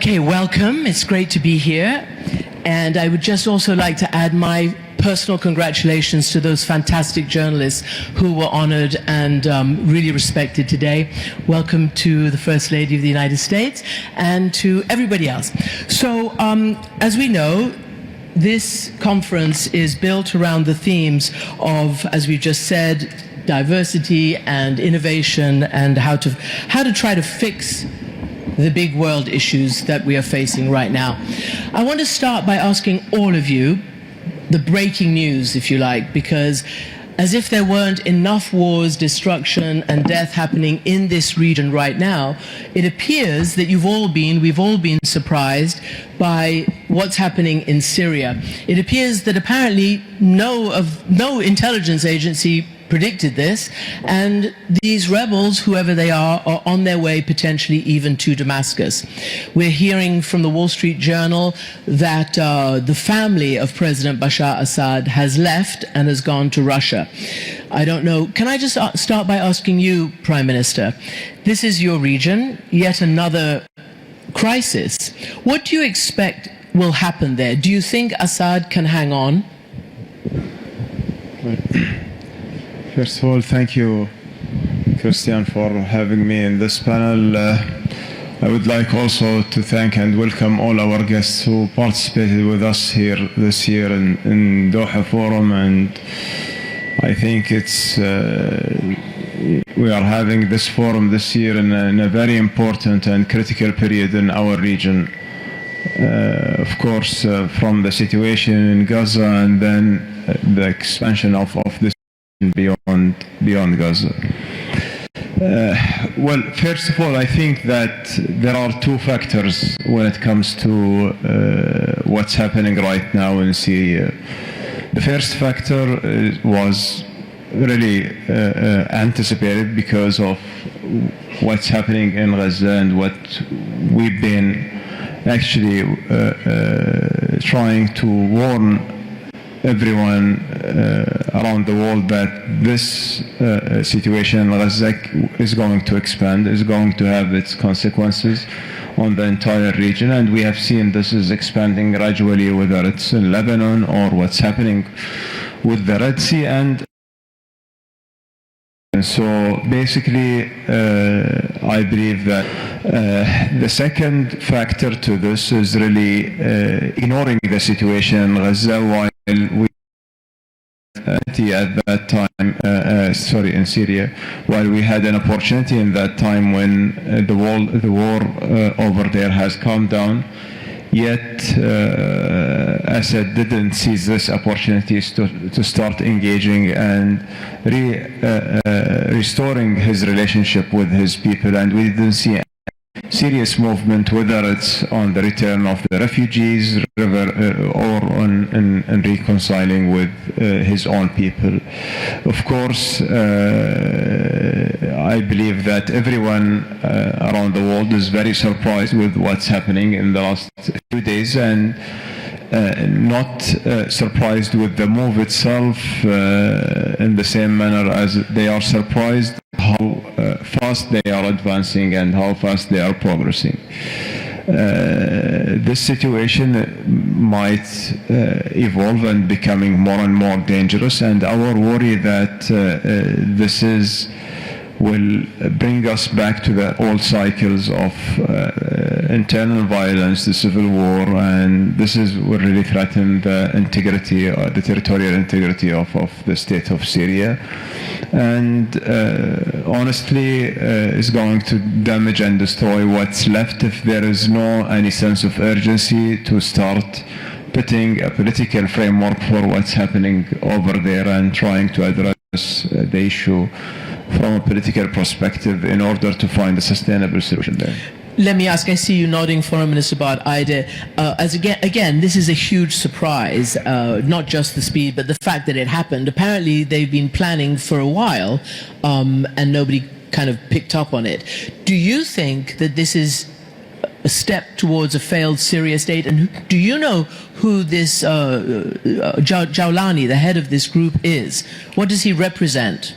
Okay, welcome. It's great to be here. And I would just also like to add my personal congratulations to those fantastic journalists who were honored and really respected today. Welcome to the First Lady of the United States and to everybody else. So, as we know, this conference is built around the themes of, as we've just said, diversity and innovation and how to try to fix the big world issues that we are facing right now. I want to start by asking all of you the breaking news, if you like, because as if there weren't enough wars, destruction, and death happening in this region right now, it appears that we've all been surprised by what's happening in Syria. It appears that apparently no intelligence agency predicted this, and these rebels, whoever they are on their way potentially even to Damascus. We're hearing from the Wall Street Journal that the family of President Bashar Assad has left and has gone to Russia. I don't know, can I just start by asking you, Prime Minister, this is your region, yet another crisis. What do you expect will happen there? Do you think Assad can hang on? First of all, thank you, Christian, for having me in this panel. I would like also to thank and welcome all our guests who participated with us here this year in Doha Forum, and I think we are having this forum this year in a very important and critical period in our region. Of course, from the situation in Gaza and then the expansion of this beyond Gaza. Well, first of all, I think that there are two factors when it comes to what's happening right now in Syria. The first factor was really anticipated because of what's happening in Gaza and what we've been actually trying to warn everyone around the world that this situation in Gaza is going to expand, is going to have its consequences on the entire region, and we have seen this is expanding gradually, whether it's in Lebanon or what's happening with the Red Sea. And so basically I believe that the second factor to this is really ignoring the situation in Gaza while we at that time, in Syria, while we had an opportunity in that time when the war over there has calmed down, yet Assad didn't seize this opportunities to start engaging and restoring his relationship with his people, and we didn't see serious movement, whether it's on the return of the refugees or on reconciling with his own people. Of course, I believe that everyone around the world is very surprised with what's happening in the last few days, and not surprised with the move itself in the same manner as they are surprised how fast they are advancing and how fast they are progressing. This situation might evolve and becoming more and more dangerous, and our worry that this will bring us back to the old cycles of internal violence, the civil war, and this will really threaten the integrity, the territorial integrity of the state of Syria, and honestly is going to damage and destroy what's left if there is any sense of urgency to start putting a political framework for what's happening over there and trying to address the issue from a political perspective in order to find a sustainable solution there. Let me ask, I see you nodding, Foreign Minister about IDA. Again, this is a huge surprise, not just the speed, but the fact that it happened. Apparently, they've been planning for a while, and nobody kind of picked up on it. Do you think that this is a step towards a failed Syria state? And do you know who this Jawlani, the head of this group, is? What does he represent?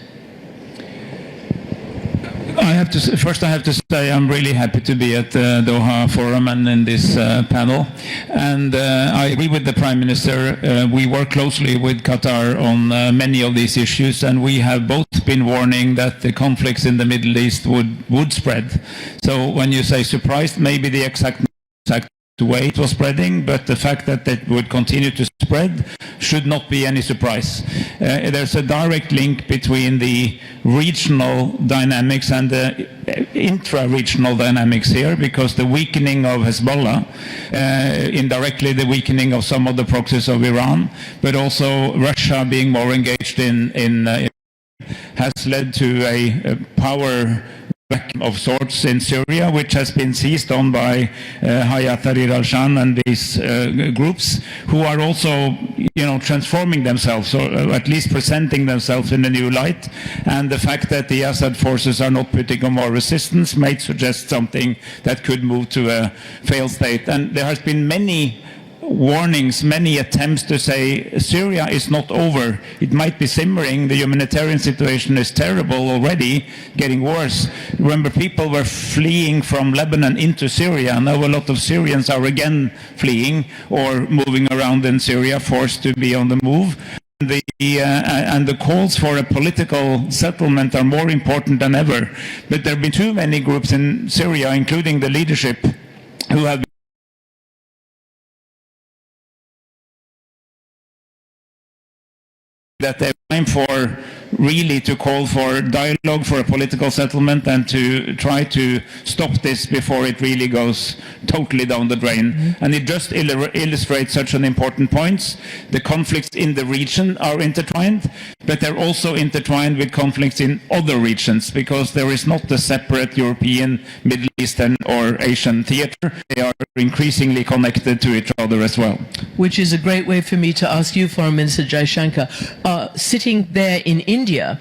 First I have to say I'm really happy to be at the Doha Forum and in this panel. And I agree with the Prime Minister. We work closely with Qatar on many of these issues, and we have both been warning that the conflicts in the Middle East would spread. So when you say surprised, maybe the exact way it was spreading, but the fact that it would continue to spread should not be any surprise. There's a direct link between the regional dynamics and the intra-regional dynamics here, because the weakening of Hezbollah, indirectly the weakening of some of the proxies of Iran, but also Russia being more engaged in has led to a power of sorts in Syria, which has been seized on by Hayat Tahrir al-Sham and these groups, who are also, transforming themselves, or at least presenting themselves in a new light. And the fact that the Assad forces are not putting on more resistance might suggest something that could move to a failed state. And there has been many warnings, many attempts to say Syria is not over. It might be simmering. The humanitarian situation is terrible already, getting worse. Remember, people were fleeing from Lebanon into Syria. Now a lot of Syrians are again fleeing or moving around in Syria, forced to be on the move. And the calls for a political settlement are more important than ever. But there have been too many groups in Syria, including the leadership, who have that they're time for really to call for dialogue, for a political settlement, and to try to stop this before it really goes totally down the drain. Mm-hmm. And it just illustrates such an important point. The conflicts in the region are intertwined, but they're also intertwined with conflicts in other regions, because there is not a separate European, Middle Eastern or Asian theater. They are increasingly connected to each other as well. Which is a great way for me to ask you, Foreign Minister Jaishankar, sitting there in India,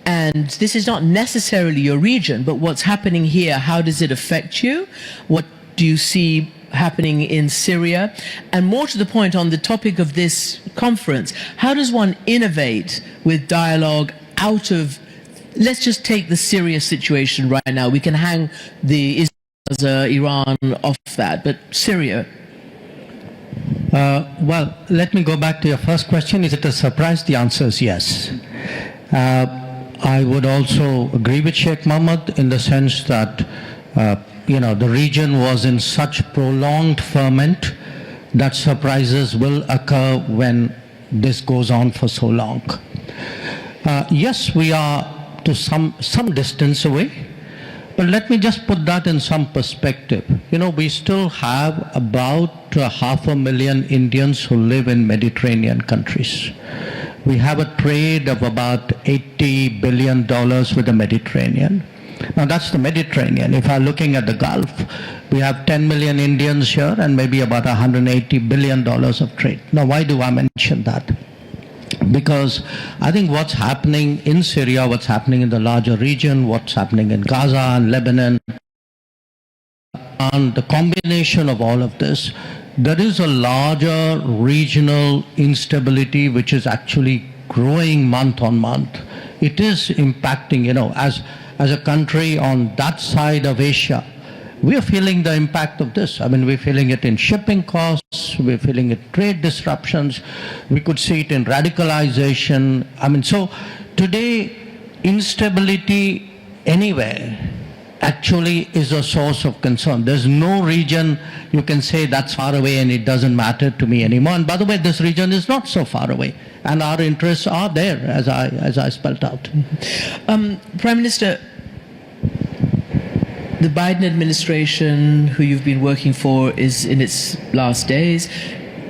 and this is not necessarily your region, but what's happening here, how does it affect you? What do you see happening in Syria? And more to the point, on the topic of this conference, how does one innovate with dialogue out of, let's just take the Syria situation right now. We can hang the Iran off that, but Syria. Well, let me go back to your first question. Is it a surprise? The answer is yes. I would also agree with Sheikh Mohammed in the sense that, the region was in such prolonged ferment that surprises will occur when this goes on for so long. Yes, we are to some distance away. But let me just put that in some perspective. We still have about 500,000 Indians who live in Mediterranean countries. We have a trade of about $80 billion with the Mediterranean. Now that's the Mediterranean. If I'm looking at the Gulf, we have 10 million Indians here and maybe about $180 billion of trade. Now why do I mention that? Because I think what's happening in Syria, what's happening in the larger region, what's happening in Gaza and Lebanon, and the combination of all of this, there is a larger regional instability which is actually growing month on month. It is impacting, as a country on that side of Asia, we are feeling the impact of this. I mean, we're feeling it in shipping costs, we're feeling it in trade disruptions, we could see it in radicalization. I mean, so today, instability anywhere actually is a source of concern. There's no region you can say that's far away and it doesn't matter to me anymore. And by the way, this region is not so far away, and our interests are there, as I spelled out. Prime Minister, the Biden administration, who you've been working for, is in its last days.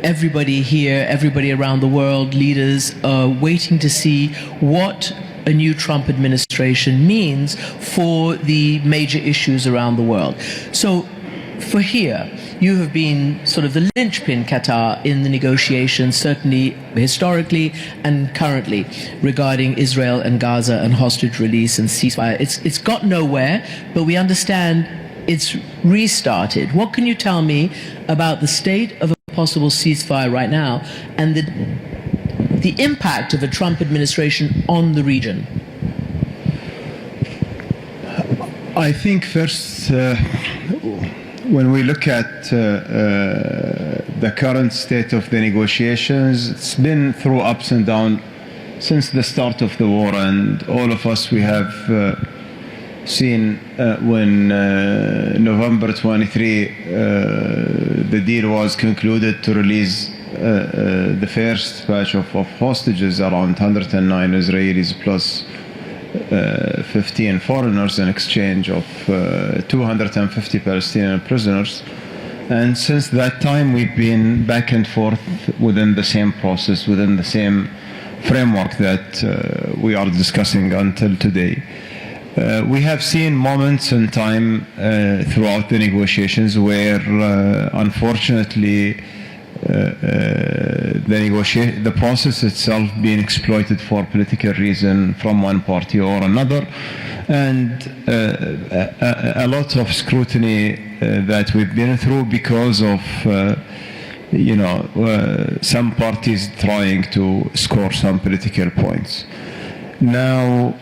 Everybody here, everybody around the world, leaders are waiting to see what a new Trump administration means for the major issues around the world. So for here, you have been sort of the linchpin, Qatar, in the negotiations, certainly historically and currently, regarding Israel and Gaza and hostage release and ceasefire. It's got nowhere, but we understand it's restarted. What can you tell me about the state of a possible ceasefire right now and the impact of a Trump administration on the region? I think first, when we look at the current state of the negotiations, it's been through ups and downs since the start of the war, and all of us, we have seen when November 23 the deal was concluded to release the first batch of hostages, around 109 Israelis plus 15 foreigners, in exchange of 250 Palestinian prisoners. And since that time, we've been back and forth within the same process, within the same framework that we are discussing until today. We have seen moments in time throughout the negotiations where, unfortunately, the process itself being exploited for political reason from one party or another, and a lot of scrutiny that we've been through because of some parties trying to score some political points. Now,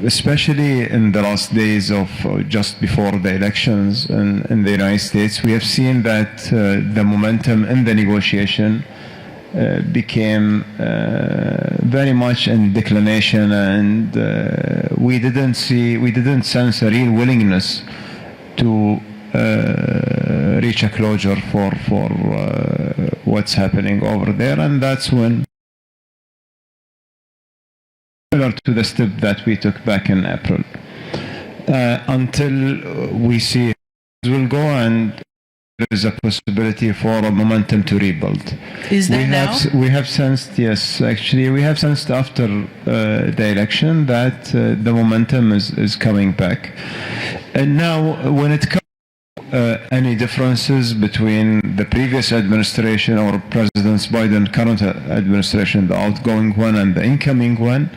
especially in the last days of just before the elections in the United States, we have seen that the momentum in the negotiation became very much in declination, and we didn't sense a real willingness to reach a closure for what's happening over there. And that's when, similar to the step that we took back in April, until we see it will go and there is a possibility for a momentum to rebuild. Is there now? We have sensed, yes, actually, we have sensed after the election that the momentum is coming back. And now, when it comes to any differences between the previous administration or President Biden's current administration, the outgoing one and the incoming one,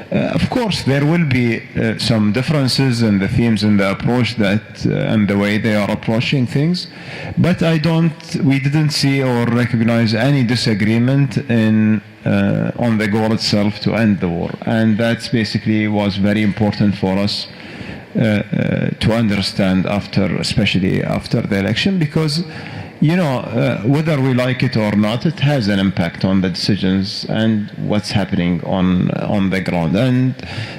of course, there will be some differences in the themes and the approach that and the way they are approaching things, but we didn't see or recognize any disagreement on the goal itself to end the war, and that basically was very important for us to understand especially after the election, because whether we like it or not, it has an impact on the decisions and what's happening on the ground. And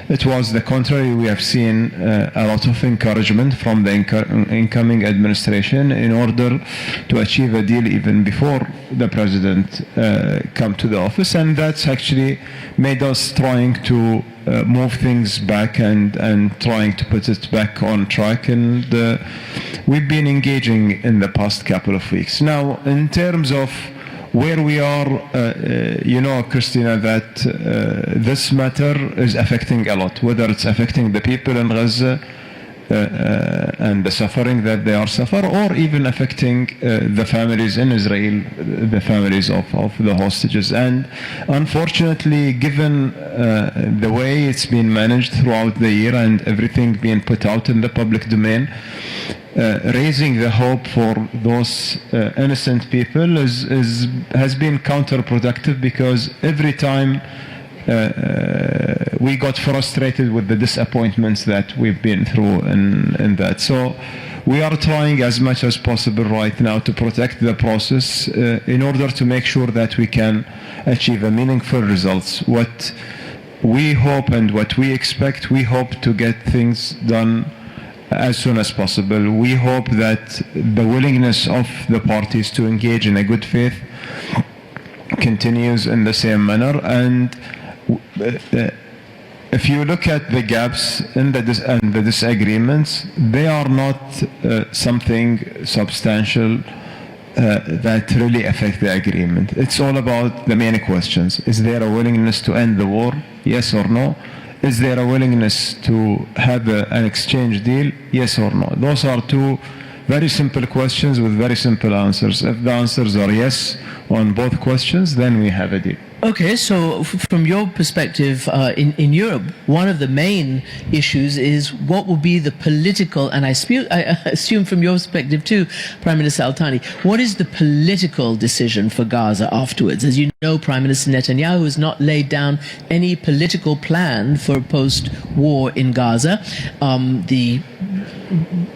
it was the contrary. We have seen a lot of encouragement from the incoming administration in order to achieve a deal even before the president come to the office, and that's actually made us trying to move things back and trying to put it back on track, and we've been engaging in the past couple of weeks. Now, in terms of where we are, Christina, that this matter is affecting a lot, whether it's affecting the people in Gaza and the suffering that they are suffering, or even affecting the families in Israel, the families of the hostages. And unfortunately, given the way it's been managed throughout the year and everything being put out in the public domain, raising the hope for those innocent people has been counterproductive, because every time we got frustrated with the disappointments that we've been through in that. So we are trying as much as possible right now to protect the process in order to make sure that we can achieve a meaningful results. What we hope and what we expect, we hope to get things done as soon as possible. We hope that the willingness of the parties to engage in a good faith continues in the same manner. And if you look at the gaps in the disagreements, they are not something substantial that really affect the agreement. It's all about the main questions. Is there a willingness to end the war? Yes or no? Is there a willingness to have an exchange deal? Yes or no? Those are two very simple questions with very simple answers. If the answers are yes on both questions, then we have a deal. Okay, so from your perspective in Europe, one of the main issues is what will be the political, and I assume from your perspective too, Prime Minister Al-Thani, what is the political decision for Gaza afterwards? As you know, Prime Minister Netanyahu has not laid down any political plan for post-war in Gaza.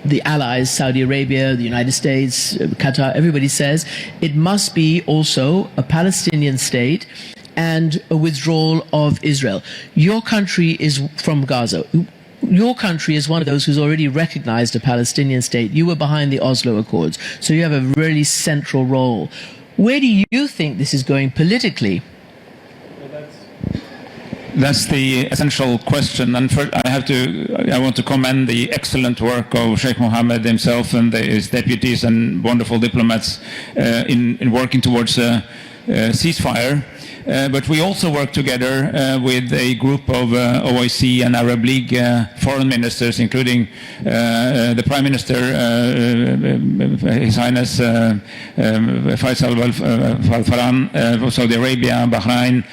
The allies, Saudi Arabia, the United States, Qatar, everybody says it must be also a Palestinian state and a withdrawal of Israel. Your country is from Gaza. Your country is one of those who's already recognized a Palestinian state. You were behind the Oslo Accords, so you have a really central role. Where do you think this is going politically? That's the essential question, and I want to commend the excellent work of Sheikh Mohammed himself and his deputies and wonderful diplomats in working towards a ceasefire. But we also work together with a group of OIC and Arab League foreign ministers, including the Prime Minister, His Highness Faisal Al-Farhan of Saudi Arabia, Bahrain,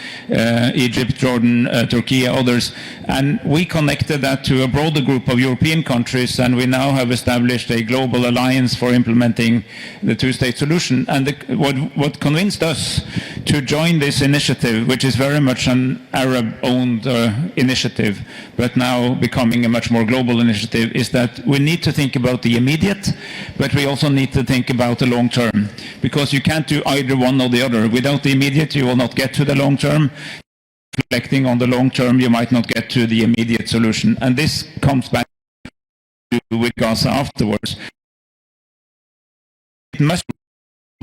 Egypt, Jordan, Turkey, others. And we connected that to a broader group of European countries, and we now have established a global alliance for implementing the two-state solution. And what convinced us to join this initiative, which is very much an Arab-owned initiative, but now becoming a much more global initiative, is that we need to think about the immediate, but we also need to think about the long term, because you can't do either one or the other. Without the immediate, you will not get to the long term. Reflecting on the long term, you might not get to the immediate solution. And this comes back to with Gaza afterwards. It must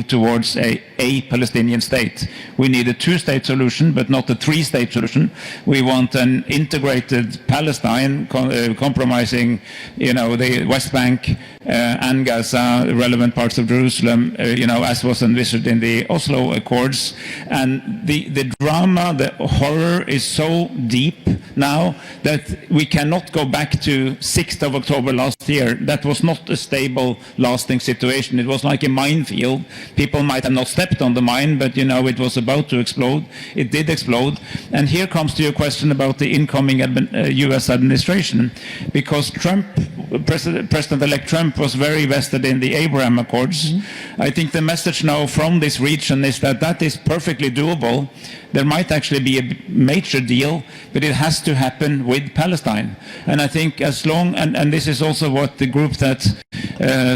towards a Palestinian state. We need a two-state solution, but not a three-state solution. We want an integrated Palestine, compromising, the West Bank and Gaza, relevant parts of Jerusalem, as was envisaged in the Oslo Accords. And the drama, the horror is so deep now that we cannot go back to 6th of October last year. That was not a stable, lasting situation. It was like a minefield. People might have not stepped on the mine, but it was about to explode. It did explode. And here comes to your question about the incoming US administration, because President-elect Trump was very vested in the Abraham Accords. Mm-hmm. I think the message now from this region is that is perfectly doable. There might actually be a major deal, but it has to happen with Palestine. And I think as long, and this is also what the group that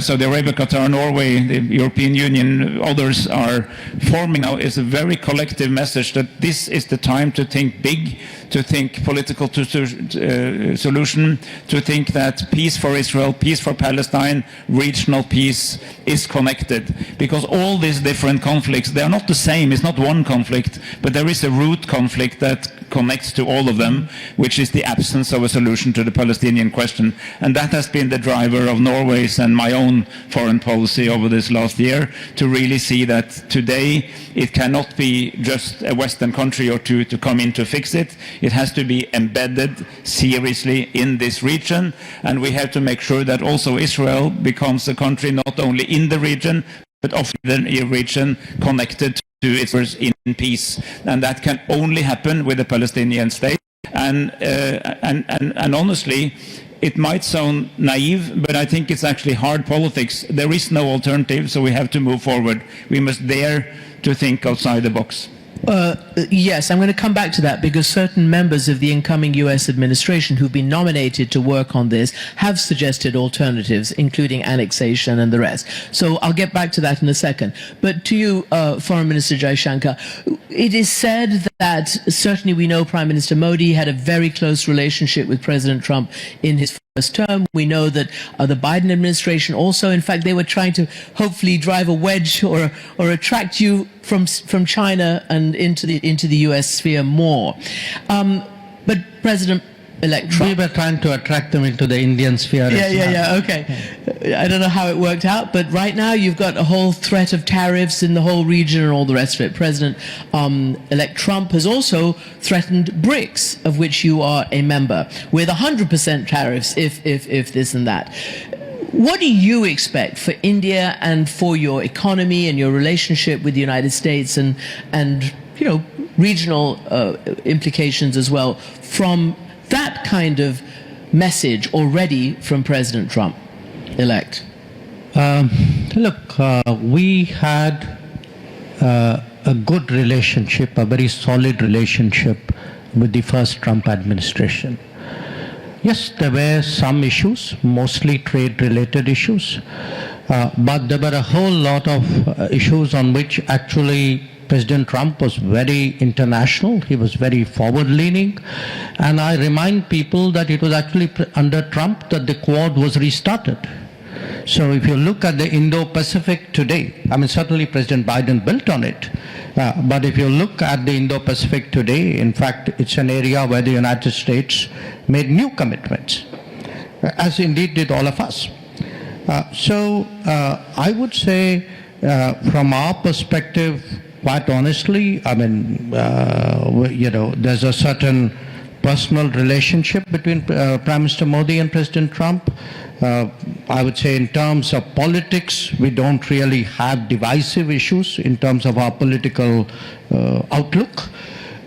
Saudi Arabia, Qatar, Norway, the European Union, others are forming now, is a very collective message that this is the time to think big, to think political solution, to think that peace for Israel, peace for Palestine, regional peace is connected. Because all these different conflicts, they are not the same. It's not one conflict, but there is a root conflict that connects to all of them, which is the absence of a solution to the Palestinian question. And that has been the driver of Norway's and my own foreign policy over this last year, to really see that today it cannot be just a Western country or two to come in to fix it. It has to be embedded seriously in this region, and we have to make sure that also Israel becomes a country not only in the region, but of the region connected to its in peace. And that can only happen with a Palestinian state. And honestly, it might sound naive, but I think it's actually hard politics. There is no alternative, so we have to move forward. We must dare to think outside the box. Yes, I'm going to come back to that, because certain members of the incoming US administration who've been nominated to work on this have suggested alternatives, including annexation and the rest. So I'll get back to that in a second. But to you, Foreign Minister Jaishankar, it is said that certainly we know Prime Minister Modi had a very close relationship with President Trump in his first term. We know that the Biden administration also, in fact, they were trying to hopefully drive a wedge or attract you from China and into the US sphere more. But President-elect Trump... We were trying to attract them into the Indian sphere. Okay. I don't know how it worked out, but right now you've got a whole threat of tariffs in the whole region and all the rest of it. President-elect Trump has also threatened BRICS, of which you are a member, with 100% tariffs if this and that. What do you expect for India and for your economy and your relationship with the United States and regional implications as well from that kind of message already from President Trump-elect? Look, we had a good relationship, a very solid relationship with the first Trump administration. Yes, there were some issues, mostly trade-related issues, but there were a whole lot of issues on which actually President Trump was very international. He was very forward-leaning. And I remind people that it was actually under Trump that the Quad was restarted. So if you look at the Indo-Pacific today, I mean, certainly President Biden built on it. But if you look at the Indo-Pacific today, in fact, it's an area where the United States made new commitments, as indeed did all of us. So I would say, from our perspective, quite honestly, I mean, there's a certain personal relationship between Prime Minister Modi and President Trump. I would say in terms of politics, we don't really have divisive issues in terms of our political outlook.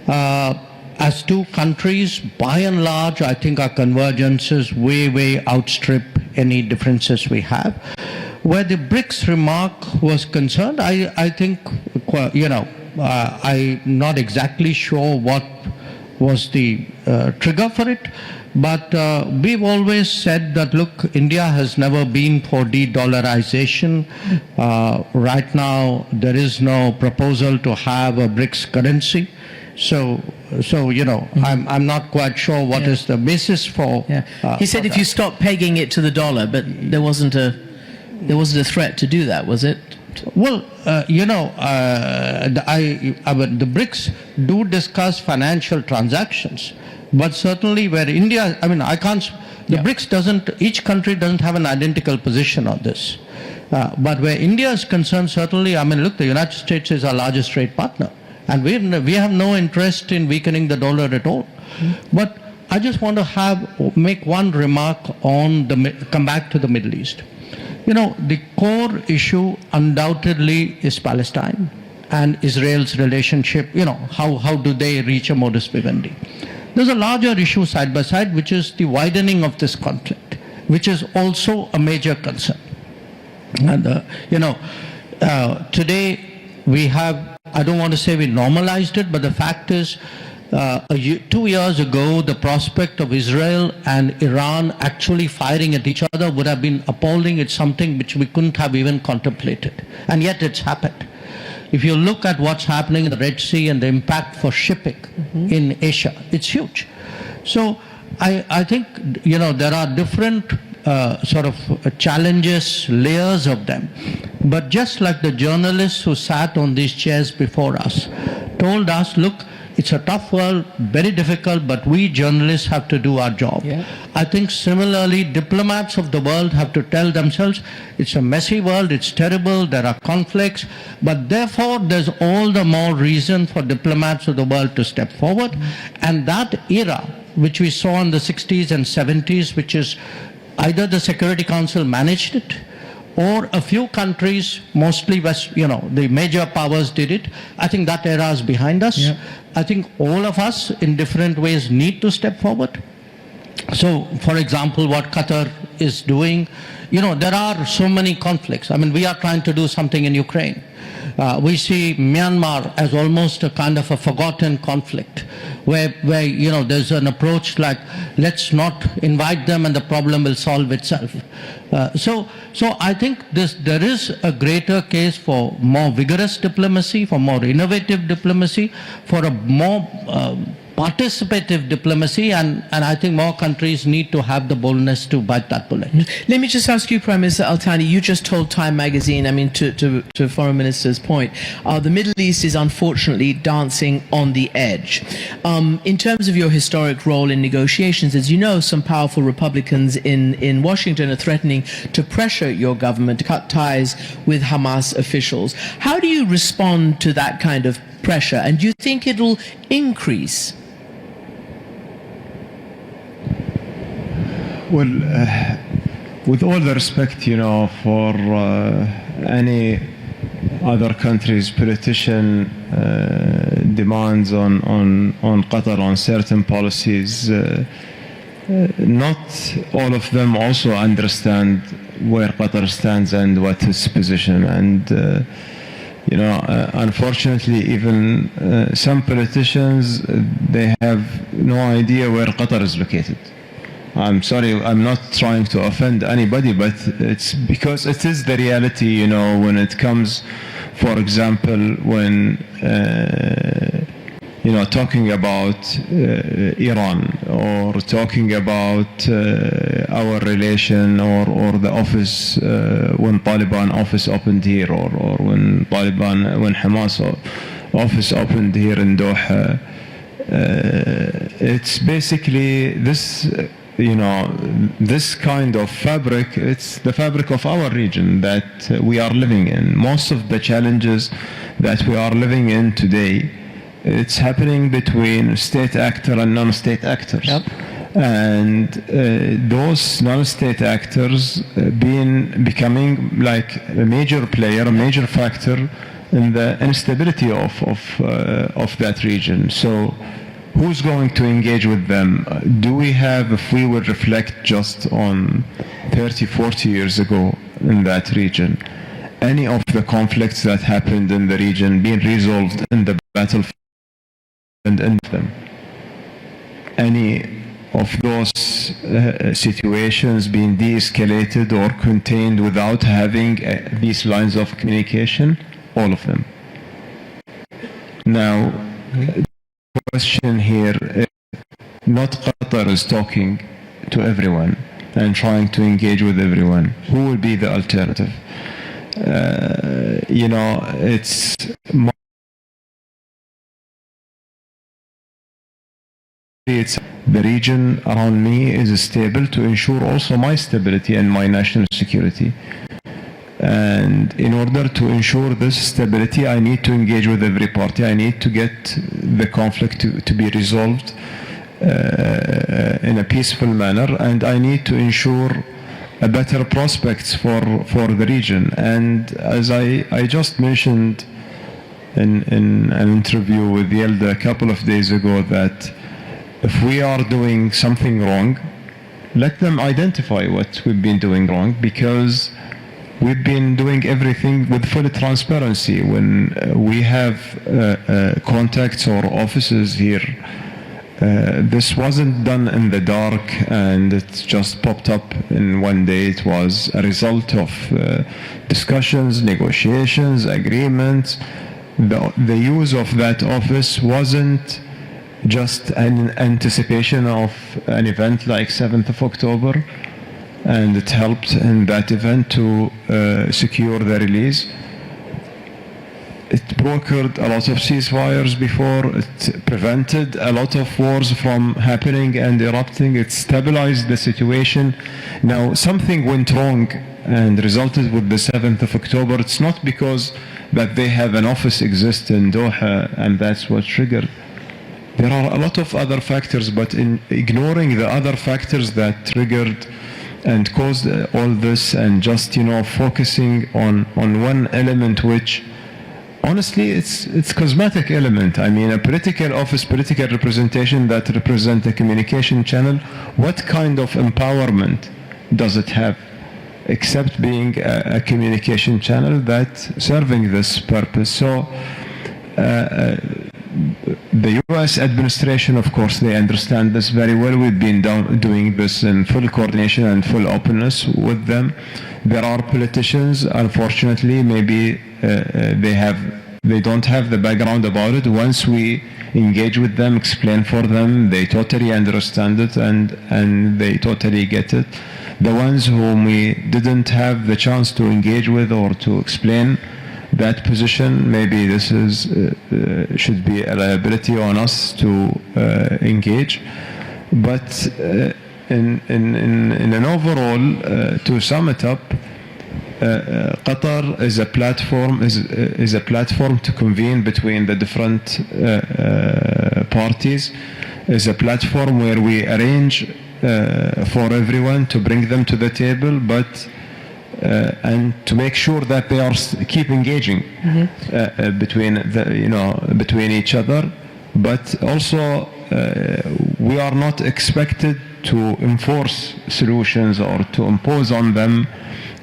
As two countries, by and large, I think our convergences way outstrip any differences we have. Where the BRICS remark was concerned, I think, I'm not exactly sure what was the trigger for it, but we've always said that, look, India has never been for de-dollarization. Right now, there is no proposal to have a BRICS currency. So I'm not quite sure what is the basis for. He said if you stop pegging it to the dollar, but there wasn't a threat to do that, was it? Well, the BRICS do discuss financial transactions, but certainly where India, I mean, BRICS doesn't, each country doesn't have an identical position on this. But where India is concerned, certainly, I mean, look, the United States is our largest trade partner, and we have no interest in weakening the dollar at all. But I just want to make one remark on come back to the Middle East. The core issue undoubtedly is Palestine and Israel's relationship. How do they reach a modus vivendi? There's a larger issue side by side, which is the widening of this conflict, which is also a major concern. And, today we have, I don't want to say we normalized it, but the fact is, 2 years ago, the prospect of Israel and Iran actually firing at each other would have been appalling. It's something which we couldn't have even contemplated. And yet it's happened. If you look at what's happening in the Red Sea and the impact for shipping in Asia, it's huge. So I think, there are different sort of challenges, layers of them. But just like the journalists who sat on these chairs before us told us, look, it's a tough world, very difficult, but we journalists have to do our job. Yeah. I think similarly, diplomats of the world have to tell themselves, it's a messy world, it's terrible, there are conflicts, but therefore there's all the more reason for diplomats of the world to step forward. And that era, which we saw in the 60s and 70s, which is either the Security Council managed it, or a few countries, mostly the major powers did it. I think that era is behind us. Yeah. I think all of us in different ways need to step forward. So, for example, what Qatar is doing, there are so many conflicts. I mean, we are trying to do something in Ukraine. We see Myanmar as almost a kind of a forgotten conflict where there's an approach like, let's not invite them and the problem will solve itself. So I think there is a greater case for more vigorous diplomacy, for more innovative diplomacy, for a more participative diplomacy, and I think more countries need to have the boldness to bite that bullet. Let me just ask you, Prime Minister Al-Thani, you just told Time magazine, I mean, to Foreign Minister's point, the Middle East is unfortunately dancing on the edge. In terms of your historic role in negotiations, as you know, some powerful Republicans in Washington are threatening to pressure your government to cut ties with Hamas officials. How do you respond to that kind of pressure, and do you think it'll increase? Well, with all the respect, for any other country's politician demands on Qatar on certain policies, not all of them also understand where Qatar stands and what its position. And unfortunately, even some politicians, they have no idea where Qatar is located. I'm sorry, I'm not trying to offend anybody, but it's because it is the reality, when it comes, for example, when, talking about Iran, or talking about our relation, or the office, when Taliban office opened here, or when Hamas office opened here in Doha. It's basically this, this kind of fabric, it's the fabric of our region that we are living in. Most of the challenges that we are living in today, it's happening between state actor and non-state actors. Yep. And those non-state actors becoming like a major player, a major factor in the instability of that region. So who's going to engage with them? Do we have, if we would reflect just on 30, 40 years ago in that region, any of the conflicts that happened in the region being resolved in the battlefield and end them? Any of those situations being de-escalated or contained without having these lines of communication? All of them. Now, the question here is not Qatar is talking to everyone and trying to engage with everyone. Who will be the alternative? It's the region around me is stable to ensure also my stability and my national security. And in order to ensure this stability, I need to engage with every party. I need to get the conflict to be resolved in a peaceful manner, and I need to ensure a better prospects for the region. And as I just mentioned in an interview with Yelda a couple of days ago, that if we are doing something wrong, let them identify what we've been doing wrong, because we've been doing everything with full transparency. When we have contacts or offices here, this wasn't done in the dark and it just popped up in one day. It was a result of discussions, negotiations, agreements. The use of that office wasn't just an anticipation of an event like 7th of October, and it helped in that event to secure the release. It brokered a lot of ceasefires before. It prevented a lot of wars from happening and erupting. It stabilized the situation. Now, something went wrong and resulted with the 7th of October. It's not because that they have an office exist in Doha and that's what triggered. There are a lot of other factors, but in ignoring the other factors that triggered and caused all this, and just focusing on one element, which honestly it's cosmetic element. I mean, a political office, political representation that represent a communication channel, what kind of empowerment does it have except being a communication channel that serving this purpose? So the US administration, of course, they understand this very well. We've been doing this in full coordination and full openness with them. There are politicians, unfortunately, maybe they don't have the background about it. Once we engage with them, explain for them, they totally understand it and they totally get it. The ones whom we didn't have the chance to engage with or to explain that position, maybe this is should be a liability on us to engage. But in an overall, to sum it up, Qatar is a platform to convene between the different parties. Is a platform where we arrange for everyone to bring them to the table, but and to make sure that they are keep engaging between each other. But also, we are not expected to enforce solutions or to impose on them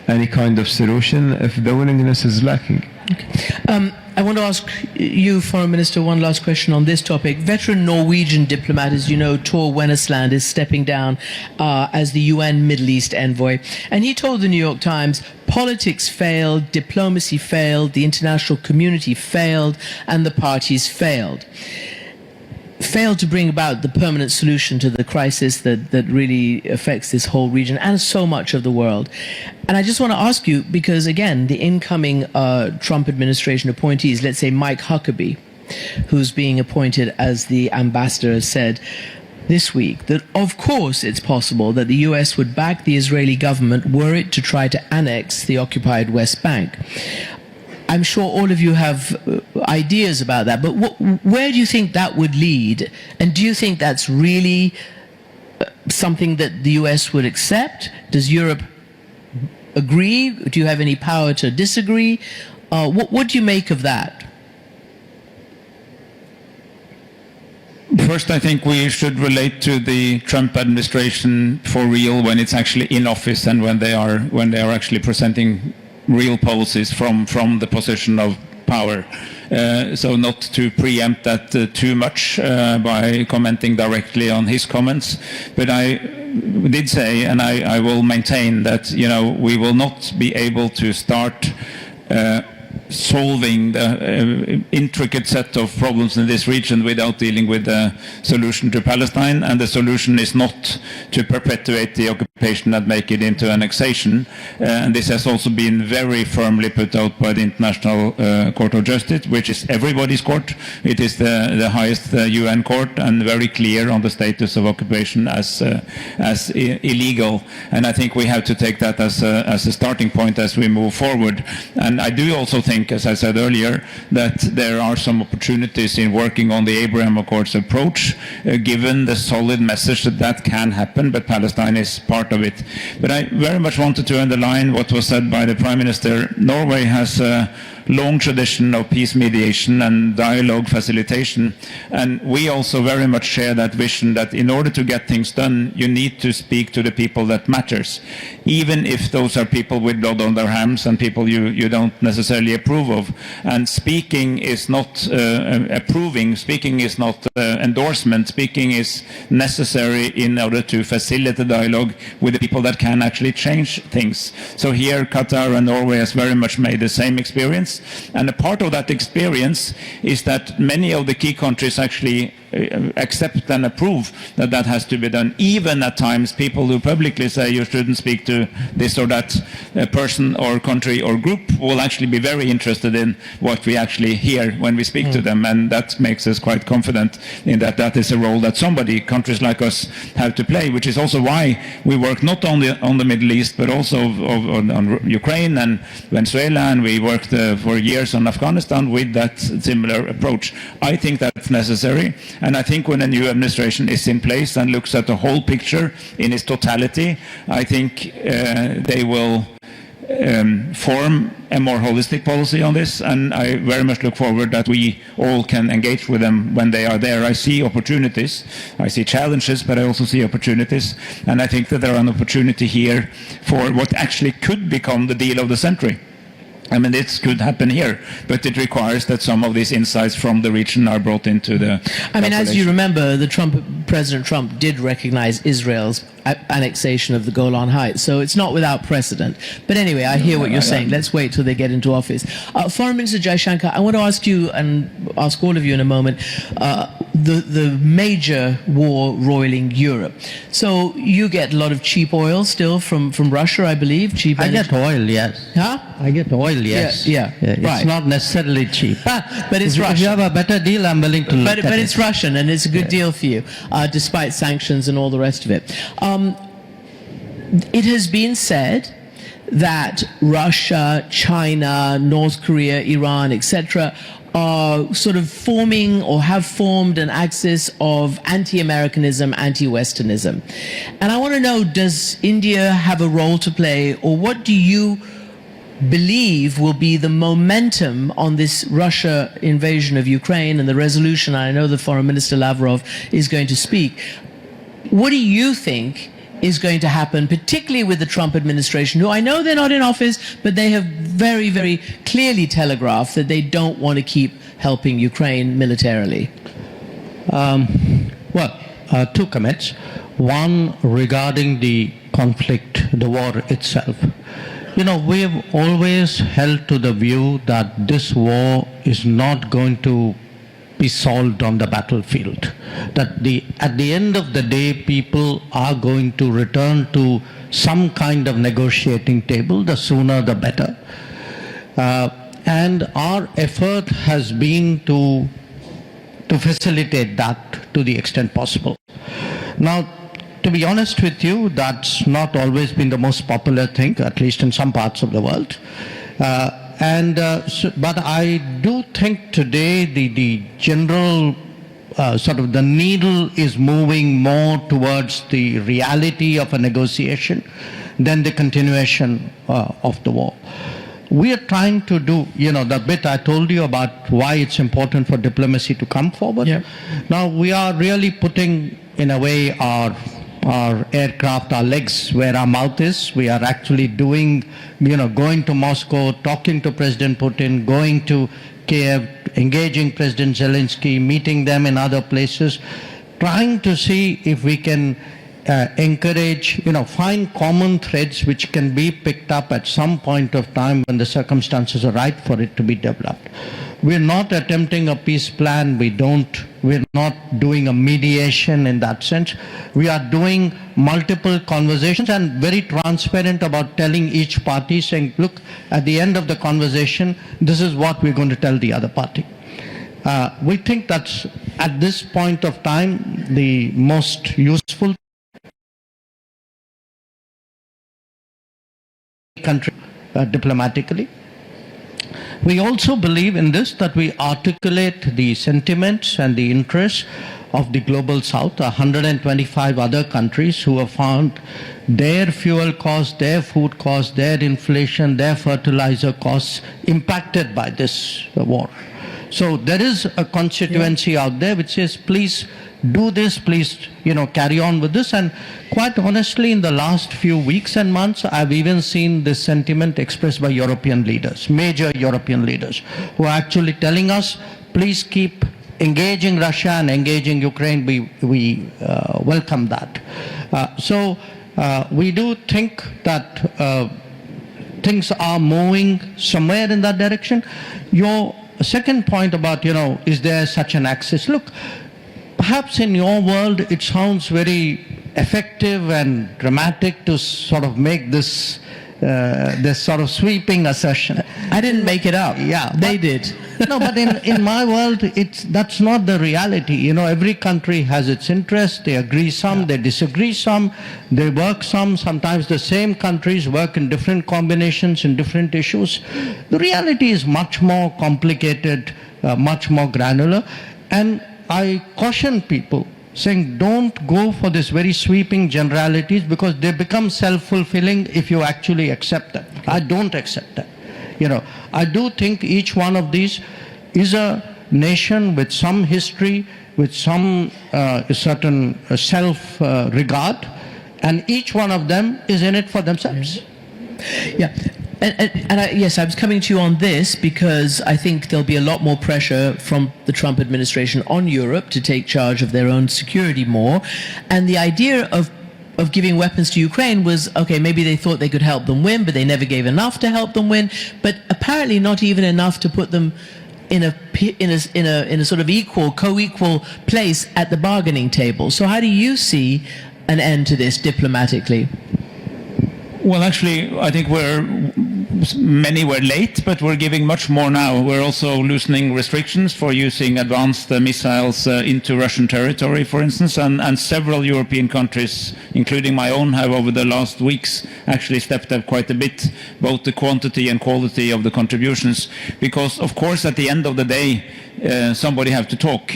any kind of solution if the willingness is lacking. Okay. I want to ask you, Foreign Minister, one last question on this topic. Veteran Norwegian diplomat, as you know, Tor Wennesland, is stepping down as the UN Middle East envoy. And he told the New York Times, politics failed, diplomacy failed, the international community failed, and the parties failed to bring about the permanent solution to the crisis that really affects this whole region and so much of the world. And I just want to ask you, because again, the incoming Trump administration appointees, let's say Mike Huckabee, who's being appointed as the ambassador, said this week that of course it's possible that the US would back the Israeli government were it to try to annex the occupied West Bank. I'm sure all of you have ideas about that, but where do you think that would lead? And do you think that's really something that the US would accept? Does Europe agree? Do you have any power to disagree? What do you make of that? First, I think we should relate to the Trump administration for real when it's actually in office and when they are actually presenting real policies from the position of power. So not to preempt that too much by commenting directly on his comments, but I did say, and I will maintain that, we will not be able to start solving the intricate set of problems in this region without dealing with the solution to Palestine, and the solution is not to perpetuate the occupation and make it into annexation. And this has also been very firmly put out by the International Court of Justice, which is everybody's court. It is the highest UN court, and very clear on the status of occupation as illegal. And I think we have to take that as a starting point as we move forward. And I do also think, as I said earlier, that there are some opportunities in working on the Abraham Accords approach, given the solid message that can happen, but Palestine is part of it. But I very much wanted to underline what was said by the Prime Minister. Norway has a long tradition of peace mediation and dialogue facilitation, and we also very much share that vision that in order to get things done, you need to speak to the people that matters, even if those are people with blood on their hands and people you don't necessarily approve of. And speaking is not approving, speaking is not endorsement, speaking is necessary in order to facilitate dialogue with the people that can actually change things. So here Qatar and Norway has very much made the same experience. And a part of that experience is that many of the key countries actually accept and approve that has to be done. Even at times, people who publicly say you shouldn't speak to this or that person or country or group will actually be very interested in what we actually hear when we speak to them. And that makes us quite confident in that is a role that countries like us have to play, which is also why we work not only on the Middle East, but also on Ukraine and Venezuela, and we worked for years on Afghanistan with that similar approach. I think that's necessary. And I think when a new administration is in place and looks at the whole picture in its totality, I think they will form a more holistic policy on this, and I very much look forward that we all can engage with them when they are there. I see opportunities, I see challenges, but I also see opportunities, and I think that there are an opportunity here for what actually could become the deal of the century. I mean, this could happen here, but it requires that some of these insights from the region are brought into the as you remember, President Trump did recognize Israel's annexation of the Golan Heights, so it's not without precedent. But anyway, I hear what you're saying. Let's wait till they get into office. Foreign Minister Jaishankar, I want to ask you, and ask all of you in a moment, the major war roiling Europe. So you get a lot of cheap oil still from Russia, I believe. I get oil, yes. Huh? I get oil, yes. Yeah. It's right. not necessarily cheap. But it's Russian. If you have a better deal, I'm willing to look at it. But it's Russian, and it's a good deal for you, despite sanctions and all the rest of it. It has been said that Russia, China, North Korea, Iran, etc., are sort of forming or have formed an axis of anti-Americanism, anti-Westernism. And I want to know, does India have a role to play, or what do you believe will be the momentum on this Russia invasion of Ukraine and the resolution? I know the Foreign Minister Lavrov is going to speak. What do you think is going to happen, particularly with the Trump administration, who I know they're not in office, but they have very, very clearly telegraphed that they don't want to keep helping Ukraine militarily? Two comments. One, regarding the conflict, the war itself. You know, we've always held to the view that this war is not going to be solved on the battlefield. That at the end of the day, people are going to return to some kind of negotiating table, the sooner the better. And our effort has been to facilitate that to the extent possible. Now, to be honest with you, that's not always been the most popular thing, at least in some parts of the world. But I do think today the general sort of the needle is moving more towards the reality of a negotiation than the continuation of the war. We are trying to do, you know, the bit I told you about why it's important for diplomacy to come forward. Yeah. Now we are really putting, in a way, our aircraft, our legs where our mouth is. We are actually doing, you know, going to Moscow, talking to President Putin, going to Kiev, engaging President Zelensky, meeting them in other places, trying to see if we can encourage, you know, find common threads which can be picked up at some point of time when the circumstances are right for it to be developed. We're not attempting a peace plan. We're not doing a mediation in that sense. We are doing multiple conversations and very transparent about telling each party, saying, look, at the end of the conversation, this is what we're going to tell the other party. We think that's, at this point of time, the most useful country diplomatically. We also believe in this, that we articulate the sentiments and the interests of the global south, 125 other countries who have found their fuel costs, their food costs, their inflation, their fertilizer costs impacted by this war. So there is a constituency out there which says, please do this, please, you know, carry on with this. And quite honestly, in the last few weeks and months, I've even seen this sentiment expressed by European leaders, major European leaders, who are actually telling us, please keep engaging Russia and engaging Ukraine. We welcome that. So we do think that things are moving somewhere in that direction. Your second point about, you know, is there such an axis? Look, perhaps in your world it sounds very effective and dramatic to sort of make this sort of sweeping assertion. I didn't make it up. Yeah, they did. No, but in my world, that's not the reality. You know, every country has its interests. They agree some, they disagree some, they work some. Sometimes the same countries work in different combinations in different issues. The reality is much more complicated, much more granular. And I caution people, saying don't go for this very sweeping generalities, because they become self-fulfilling if you actually accept them. I don't accept that. You know, I do think each one of these is a nation with some history, with some certain self-regard, and each one of them is in it for themselves. Yeah. Yes, I was coming to you on this because I think there'll be a lot more pressure from the Trump administration on Europe to take charge of their own security more. And the idea of giving weapons to Ukraine was, okay, maybe they thought they could help them win, but they never gave enough to help them win. But apparently not even enough to put them in a sort of co-equal place at the bargaining table. So how do you see an end to this diplomatically? Well, actually, I think many were late, but we're giving much more now. We're also loosening restrictions for using advanced missiles into Russian territory, for instance, and several European countries, including my own, have over the last weeks actually stepped up quite a bit, both the quantity and quality of the contributions, because of course at the end of the day somebody have to talk,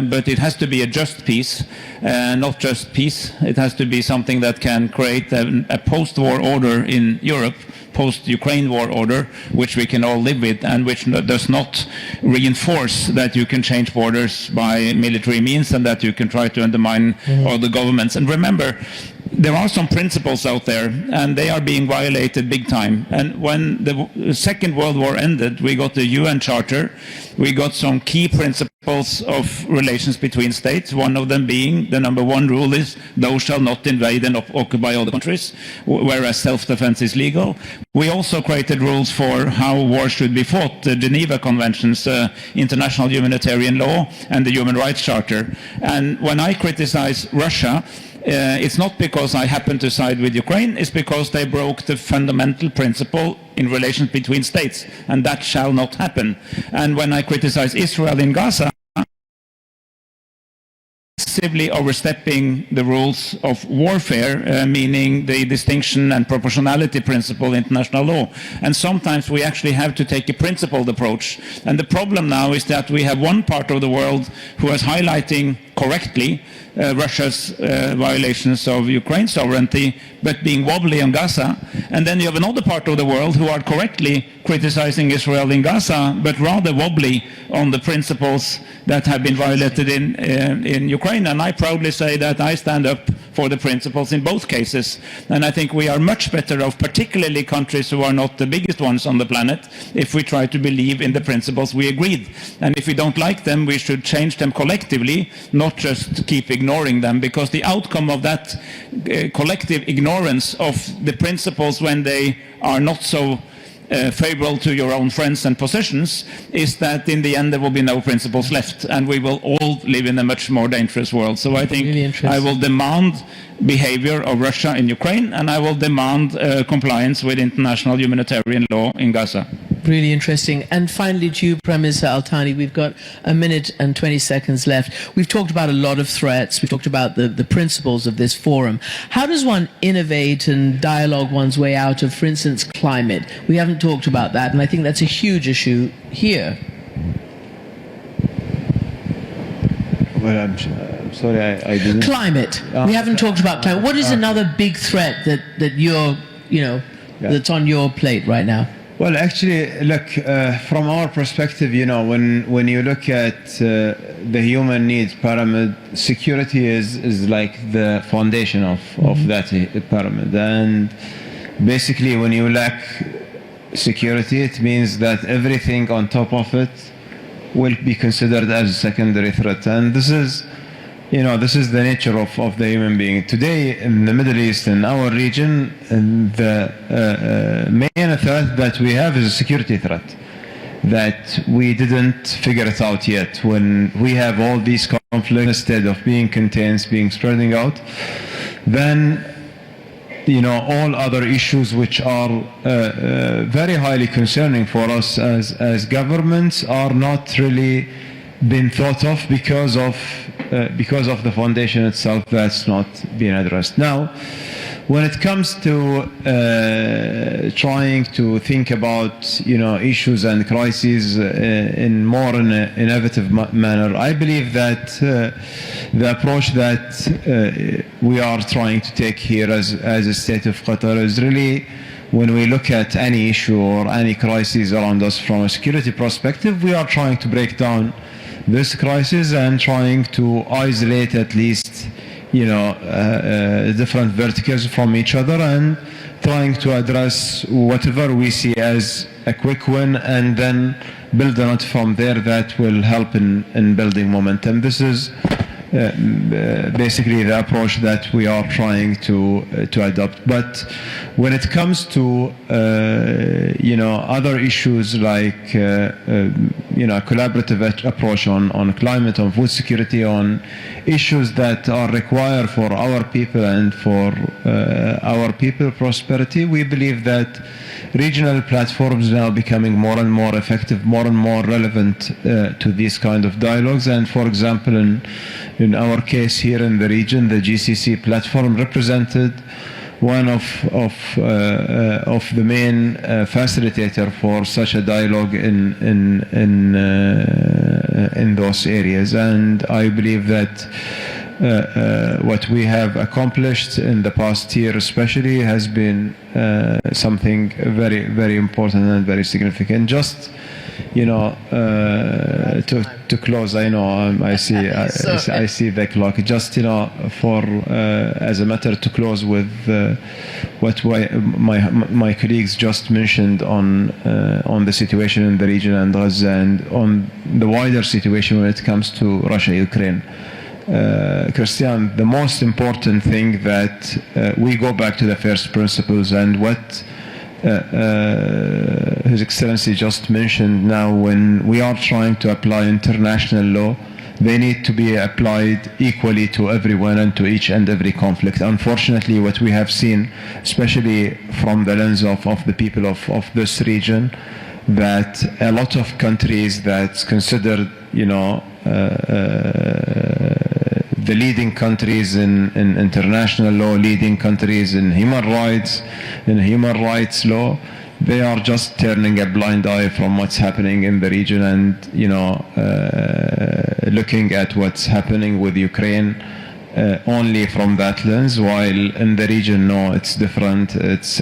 but it has to be a just peace, not just peace. It has to be something that can create a post-war order in Europe, post-Ukraine war order, which we can all live with, and which does not reinforce that you can change borders by military means and that you can try to undermine all the governments. And remember, there are some principles out there, and they are being violated big time. And when the Second World War ended, we got the UN Charter, we got some key principles of relations between states, one of them being the number one rule is, thou shalt not invade and occupy other countries, whereas self-defense is legal. We also created rules for how war should be fought, the Geneva Conventions, international humanitarian law, and the Human Rights Charter. And when I criticize Russia, it's not because I happen to side with Ukraine, it's because they broke the fundamental principle in relations between states, and that shall not happen. And when I criticize Israel in Gaza, massively overstepping the rules of warfare, meaning the distinction and proportionality principle in international law. And sometimes we actually have to take a principled approach. And the problem now is that we have one part of the world who is highlighting correctly Russia's violations of Ukraine's sovereignty, but being wobbly on Gaza. And then you have another part of the world who are correctly criticizing Israel in Gaza, but rather wobbly on the principles that have been violated in Ukraine. And I proudly say that I stand up for the principles in both cases. And I think we are much better off, particularly countries who are not the biggest ones on the planet, if we try to believe in the principles we agreed. And if we don't like them, we should change them collectively, not just keep ignoring them, because the outcome of that collective ignorance of the principles when they are not so favorable to your own friends and possessions is that in the end there will be no principles left, and we will all live in a much more dangerous world. So I think really I will demand behavior of Russia in Ukraine, and I will demand compliance with international humanitarian law in Gaza. Really interesting. And finally, to you, Prime Minister Al-Thani, we've got a minute and 20 seconds left. We've talked about a lot of threats. We've talked about the principles of this forum. How does one innovate and dialogue one's way out of, for instance, climate? We haven't talked about that, and I think that's a huge issue here. Well, I'm sorry, I didn't. Climate. We haven't talked about climate. What is another big threat that you're, that's on your plate right now? Well, actually, look, from our perspective, when you look at the human needs pyramid, security is like the foundation of that pyramid. And basically, when you lack security, it means that everything on top of it will be considered as a secondary threat. And this is the nature of the human being. Today, in the Middle East, in our region, the main threat that we have is a security threat that we didn't figure it out yet. When we have all these conflicts, instead of being contained, being spreading out, then all other issues which are very highly concerning for us as governments are not really been thought of because of the foundation itself that's not being addressed. Now, when it comes to trying to think about issues and crises in more an innovative manner, I believe that the approach that we are trying to take here as a state of Qatar is really, when we look at any issue or any crisis around us from a security perspective, we are trying to break down this crisis and trying to isolate at least different verticals from each other, and trying to address whatever we see as a quick win, and then build on it from there. That will help in building momentum. This is basically the approach that we are trying to adopt. But when it comes to other issues like collaborative approach on climate, on food security, on issues that are required for our people and for our people prosperity. We believe that regional platforms now becoming more and more effective, more and more relevant to these kind of dialogues. And for example, in our case here in the region, the GCC platform represented one of the main facilitator for such a dialogue in those areas. And I believe that what we have accomplished in the past year especially has been something very, very important and very significant. Just to close, I know I see the clock. Just for as a matter to close with what my colleagues just mentioned on the situation in the region and Gaza and on the wider situation when it comes to Russia, Ukraine. Christian, the most important thing that we go back to the first principles and what His Excellency just mentioned. Now, when we are trying to apply international law, they need to be applied equally to everyone and to each and every conflict. Unfortunately, what we have seen, especially from the lens of the people of this region, that a lot of countries that's considered, the leading countries in international law, leading countries in human rights law, they are just turning a blind eye from what's happening in the region and, looking at what's happening with Ukraine only from that lens, while in the region, no, it's different.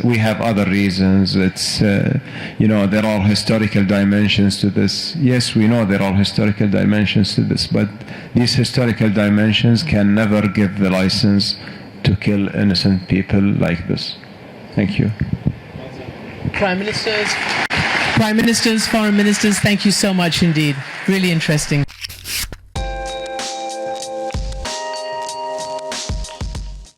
We have other reasons. There are historical dimensions to this. Yes, we know there are historical dimensions to this, but these historical dimensions can never give the license to kill innocent people like this. Thank you. Prime Ministers, Foreign Ministers, thank you so much indeed. Really interesting.